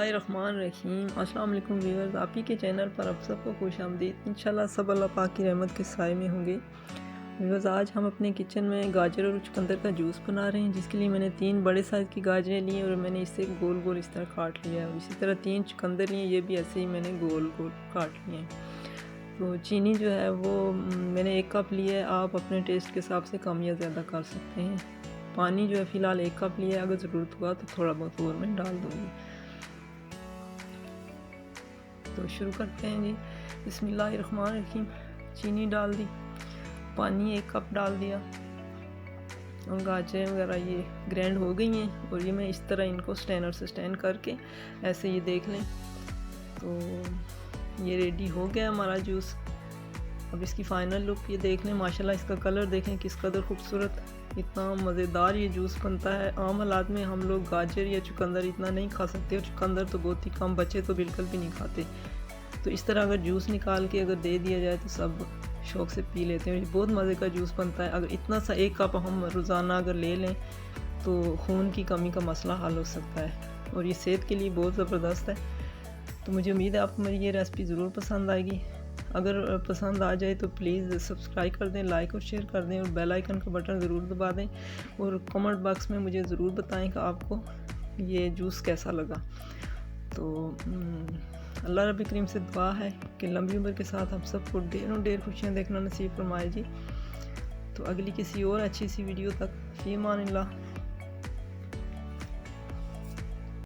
बिस्मिल्लाहिर्रहमानिर्रहीम। अस्सलाम वालेकुम व्यूअर्स, आप ही के चैनल पर आप सबको खुशामदीद। इंशाल्लाह सब अल्लाह पाक की रहमत के साए में होंगे। व्यूअर्स, आज हम अपने किचन में गाजर और चुकंदर का जूस बना रहे हैं, जिसके लिए मैंने 3 बड़े साइज़ की गाजरें ली और मैंने इसे गोल गोल इस तरह काट लिया है। और इसी तरह 3 चुकंदर लिए, ये भी ऐसे ही मैंने गोल गोल काट लिए हैं। तो चीनी जो है वो मैंने 1 कप लिया है, आप अपने टेस्ट के हिसाब से कम या ज़्यादा कर सकते हैं। पानी जो है फ़िलहाल 1 कप लिया है, अगर ज़रूरत हुआ तो थोड़ा बहुत और मैं डाल दूँगी। तो शुरू करते हैं जी। बिस्मिल्लाहिर्रहमानिर्रहीम। चीनी डाल दी, पानी 1 कप डाल दिया और गाजरें वगैरह ये ग्राइंड हो गई हैं। और ये मैं इस तरह इनको स्टैनर से स्टैंड करके ऐसे ये देख लें तो ये रेडी हो गया हमारा जूस। अब इसकी फ़ाइनल लुक ये देख लें, माशाल्लाह इसका कलर देखें किस कदर खूबसूरत, इतना मज़ेदार ये जूस बनता है। आम हालात में हम लोग गाजर या चुकंदर इतना नहीं खा सकते, और चुकंदर तो बहुत ही कम, बच्चे तो बिल्कुल भी नहीं खाते। तो इस तरह अगर जूस निकाल के अगर दे दिया जाए तो सब शौक़ से पी लेते हैं। ये बहुत मज़े का जूस बनता है। अगर इतना सा 1 कप हम रोज़ाना अगर ले लें तो खून की कमी का मसला हल हो सकता है, और ये सेहत के लिए बहुत ज़बरदस्त है। तो मुझे उम्मीद है आपको मेरी ये रेसिपी ज़रूर पसंद आएगी। अगर पसंद आ जाए तो प्लीज़ सब्सक्राइब कर दें, लाइक और शेयर कर दें, और बेल आइकन का बटन ज़रूर दबा दें। और कमेंट बॉक्स में मुझे ज़रूर बताएं कि आपको ये जूस कैसा लगा। तो अल्लाह रब्बी करीम से दुआ है कि लंबी उम्र के साथ हम सबको ढेरों ढेर खुशियाँ देखना नसीब फरमाए जी। तो अगली किसी और अच्छी सी वीडियो तक फ़ी अमानिल्लाह।